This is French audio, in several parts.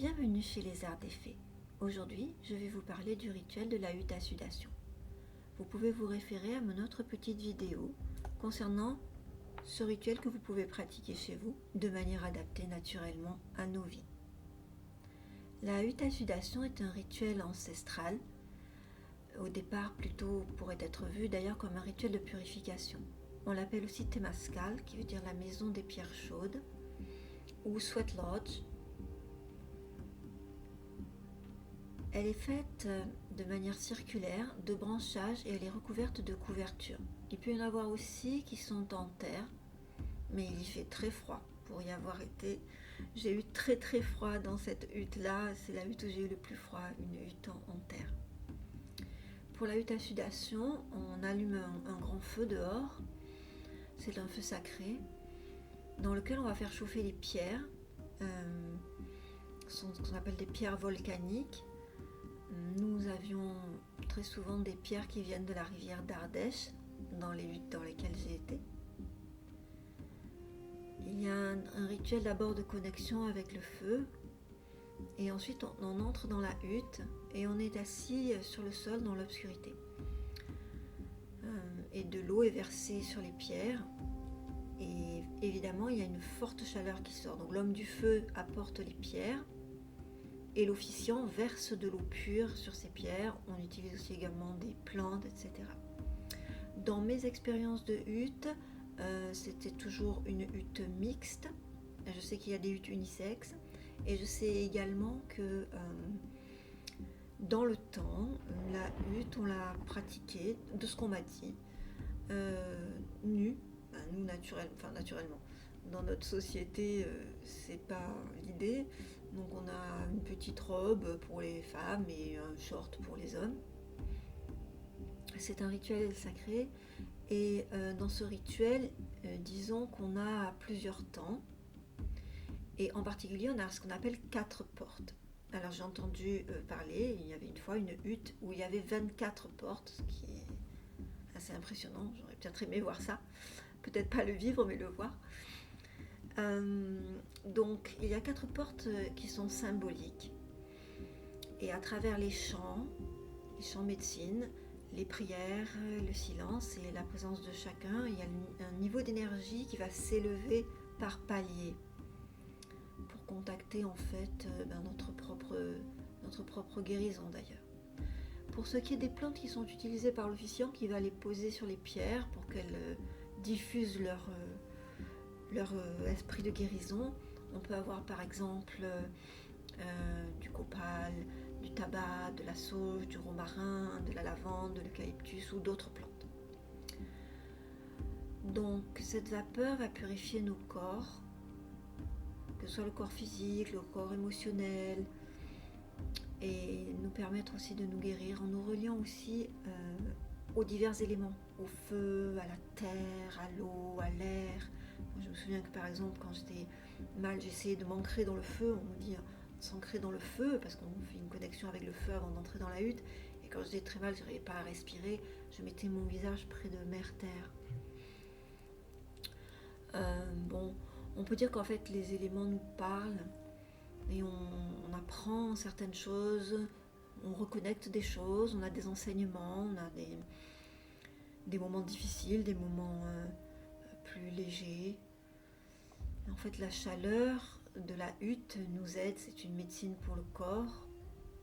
Bienvenue chez les Arts des Fées. Aujourd'hui, je vais vous parler du rituel de la hutte à sudation. Vous pouvez vous référer à mon autre petite vidéo concernant ce rituel que vous pouvez pratiquer chez vous de manière adaptée naturellement à nos vies. La hutte à sudation est un rituel ancestral, au départ plutôt pourrait être vu d'ailleurs comme un rituel de purification. On l'appelle aussi Temazcal, qui veut dire la maison des pierres chaudes, ou Sweat Lodge. Elle est faite de manière circulaire, de branchages, et elle est recouverte de couvertures. Il peut y en avoir aussi qui sont en terre, mais il y fait très froid. Pour y avoir été, j'ai eu très froid dans cette hutte-là. C'est la hutte où j'ai eu le plus froid, une hutte en terre. Pour la hutte à sudation, on allume un grand feu dehors. C'est un feu sacré dans lequel on va faire chauffer les pierres. Ce qu'on appelle des pierres volcaniques. Nous avions très souvent des pierres qui viennent de la rivière d'Ardèche, dans les huttes dans lesquelles j'ai été. Il y a un rituel d'abord de connexion avec le feu, et ensuite on entre dans la hutte et on est assis sur le sol dans l'obscurité. Et de l'eau est versée sur les pierres, et évidemment il y a une forte chaleur qui sort. Donc l'homme du feu apporte les pierres, et l'officiant verse de l'eau pure sur ces pierres. On utilise aussi également des plantes, etc. Dans mes expériences de hutte, c'était toujours une hutte mixte. Je sais qu'il y a des huttes unisexes, et je sais également que dans le temps, la hutte, on l'a pratiquée, de ce qu'on m'a dit, nue. Nous, naturellement. Dans notre société, c'est pas l'idée. Donc on a une petite robe pour les femmes et un short pour les hommes. C'est un rituel sacré, et dans ce rituel, disons qu'on a plusieurs temps, et en particulier on a ce qu'on appelle 4 portes. Alors j'ai entendu parler, il y avait une fois une hutte où il y avait 24 portes, ce qui est assez impressionnant. J'aurais peut-être aimé voir ça, peut-être pas le vivre mais le voir. Donc il y a 4 portes qui sont symboliques, et à travers les chants médecine, les prières, le silence et la présence de chacun, il y a un niveau d'énergie qui va s'élever par paliers pour contacter en fait notre propre guérison d'ailleurs. Pour ce qui est des plantes qui sont utilisées par l'officiant, qui va les poser sur les pierres pour qu'elles diffusent leur esprit de guérison, on peut avoir par exemple du copal, du tabac, de la sauge, du romarin, de la lavande, de l'eucalyptus ou d'autres plantes. Donc cette vapeur va purifier nos corps, que ce soit le corps physique, le corps émotionnel, et nous permettre aussi de nous guérir en nous reliant aussi aux divers éléments, au feu, à la terre, à l'eau, à l'air. Je me souviens que par exemple quand j'étais mal, j'essayais de m'ancrer dans le feu. On me dit s'ancrer dans le feu parce qu'on fait une connexion avec le feu avant d'entrer dans la hutte, et quand j'étais très mal, je n'arrivais pas à respirer, je mettais mon visage près de Mère Terre. On peut dire qu'en fait les éléments nous parlent, et on apprend certaines choses, on reconnecte des choses, on a des enseignements, on a des moments difficiles, des moments plus légers. En fait, la chaleur de la hutte nous aide, c'est une médecine pour le corps,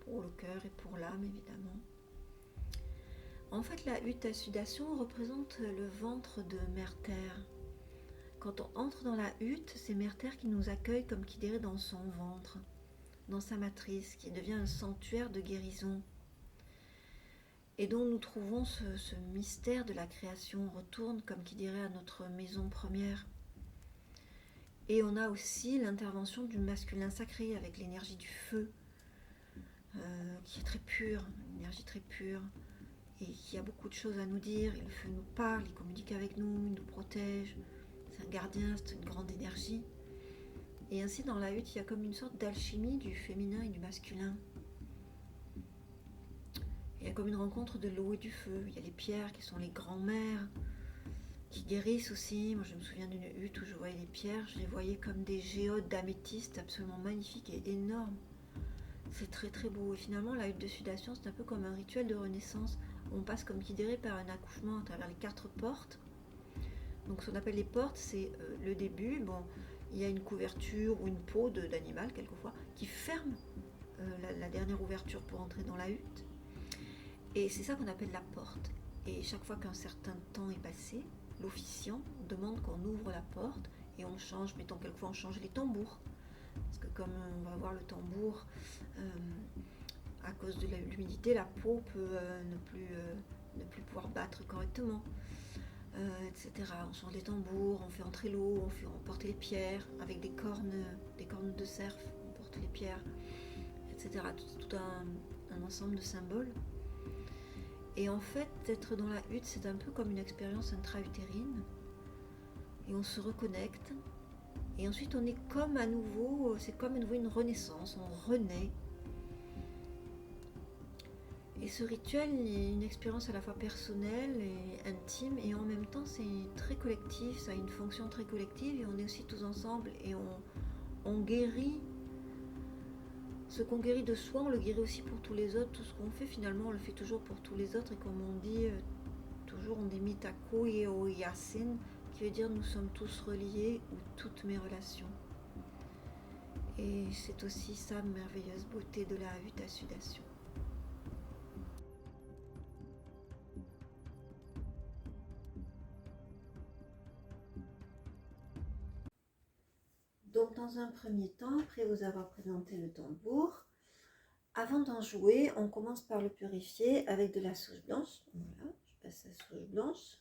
pour le cœur et pour l'âme évidemment. En fait, la hutte à sudation représente le ventre de Mère Terre. Quand on entre dans la hutte, c'est Mère Terre qui nous accueille comme qui dirait dans son ventre, dans sa matrice, qui devient un sanctuaire de guérison, et dont nous trouvons ce mystère de la création. On retourne comme qui dirait à notre maison première. Et on a aussi l'intervention du masculin sacré avec l'énergie du feu, qui est très pure, une énergie très pure, et qui a beaucoup de choses à nous dire. Et le feu nous parle, il communique avec nous, il nous protège. C'est un gardien, c'est une grande énergie. Et ainsi dans la hutte, il y a comme une sorte d'alchimie du féminin et du masculin. Il y a comme une rencontre de l'eau et du feu. Il y a les pierres qui sont les grands-mères, qui guérissent aussi. Moi je me souviens d'une hutte où je voyais les pierres, je les voyais comme des géodes d'améthyste absolument magnifiques et énormes. C'est très très beau. Et finalement, la hutte de sudation, c'est un peu comme un rituel de renaissance. On passe, comme qui dirait, par un accouchement à travers les 4 portes. Donc ce qu'on appelle les portes, c'est le début. Bon, il y a une couverture ou une peau d'animal, quelquefois, qui ferme la dernière ouverture pour entrer dans la hutte. Et c'est ça qu'on appelle la porte. Et chaque fois qu'un certain temps est passé, l'officiant demande qu'on ouvre la porte et on change, mettons quelquefois on change les tambours. Parce que comme on va avoir le tambour, à cause de l'humidité, la peau peut ne plus pouvoir battre correctement, etc. On change les tambours, on fait entrer l'eau, on fait porter les pierres avec des cornes de cerf, on porte les pierres, etc. Tout un ensemble de symboles. Et en fait, être dans la hutte, c'est un peu comme une expérience intra-utérine. Et on se reconnecte. Et ensuite, on est comme à nouveau, c'est comme à nouveau une renaissance, on renaît. Et ce rituel est une expérience à la fois personnelle et intime, et en même temps, c'est très collectif, ça a une fonction très collective, et on est aussi tous ensemble, et on guérit. Ce qu'on guérit de soi, on le guérit aussi pour tous les autres. Tout ce qu'on fait, finalement, on le fait toujours pour tous les autres. Et comme on dit, toujours, on dit Mitaku Yeo Yasin, qui veut dire nous sommes tous reliés ou toutes mes relations. Et c'est aussi ça, merveilleuse beauté de la hutte à sudation. Donc, dans un premier temps, après vous avoir présenté le tambour, avant d'en jouer, on commence par le purifier avec de la sauge blanche. Voilà, je passe la sauge blanche.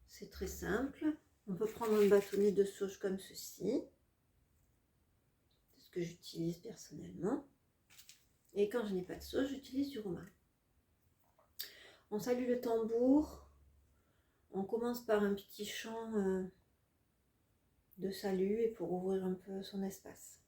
C'est très simple. On peut prendre un bâtonnet de sauge comme ceci. C'est ce que j'utilise personnellement. Et quand je n'ai pas de sauge, j'utilise du romarin. On salue le tambour. On commence par un petit chant de salut et pour ouvrir un peu son espace.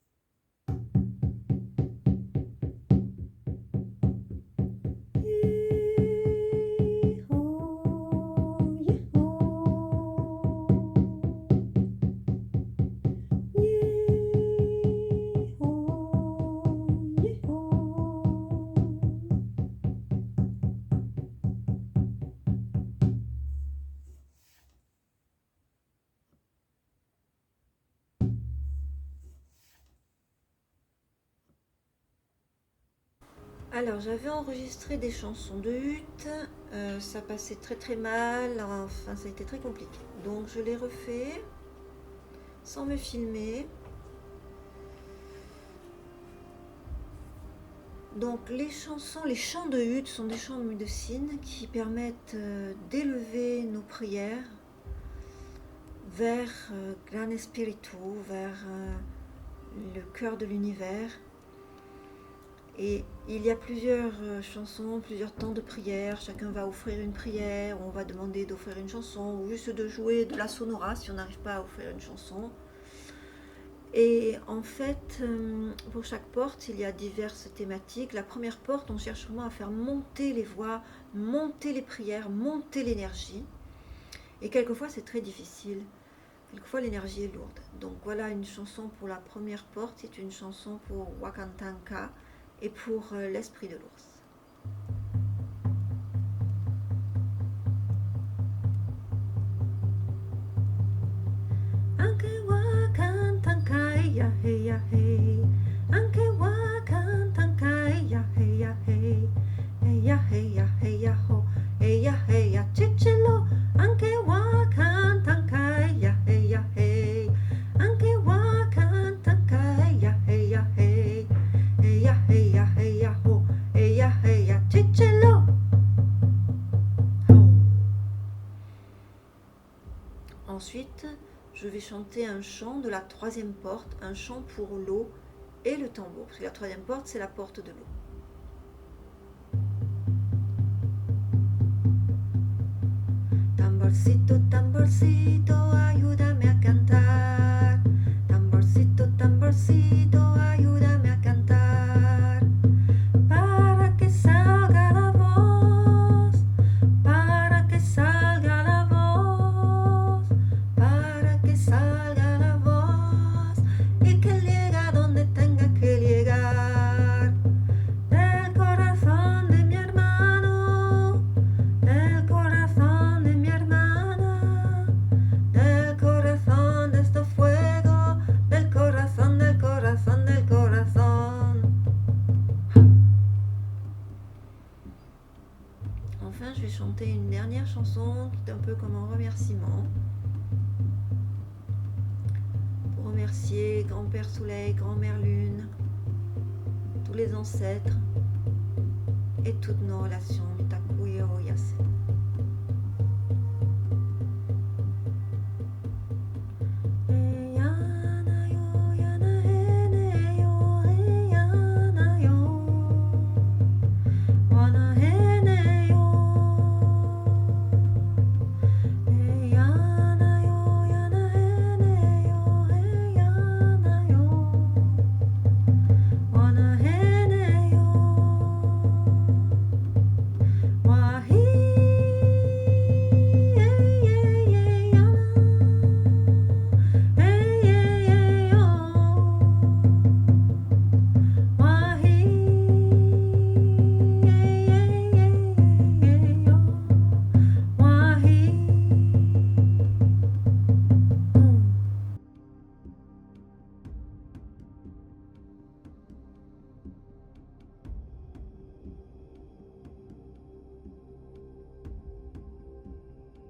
Alors, j'avais enregistré des chansons de hutte, ça passait très très mal, enfin ça a été très compliqué. Donc je l'ai refait sans me filmer. Donc les chansons, les chants de hutte sont des chants de médecine qui permettent d'élever nos prières vers Gran Espiritu, vers le cœur de l'univers. Et il y a plusieurs chansons, plusieurs temps de prière. Chacun va offrir une prière, on va demander d'offrir une chanson ou juste de jouer de la sonora si on n'arrive pas à offrir une chanson. Et en fait, pour chaque porte, il y a diverses thématiques. La première porte, on cherche vraiment à faire monter les voix, monter les prières, monter l'énergie. Et quelquefois, c'est très difficile. Quelquefois, l'énergie est lourde. Donc voilà une chanson pour la première porte, c'est une chanson pour Wakantanka et pour l'esprit de l'ours. Anche Wakantanka ya hey ya hey, Anche Wakantanka ya hey ya hey, hey ya hey ya hey ya ho, hey ya cicelo, Anche Wakantanka ya hey ya hey, Anche Wakantanka ya hey ya hey, hey ya ho, hey ya cicelo. Ensuite, je vais chanter un chant de la troisième porte, un chant pour l'eau et le tambour, parce que la troisième porte, c'est la porte de l'eau. Tamborcito, tamborcito, ayúdame a cantar. Tamborcito, tamborcito, ayúdame a cantar. Para que salga la voz, para que salga la voz, para que salga la voz y que llegue a donde tenga que llegar. enfin, je vais chanter une dernière chanson qui est un peu comme un remerciement. Pour remercier Grand-Père Soleil, Grand-Mère Lune, tous les ancêtres et toutes nos relations. Takuyo Yase.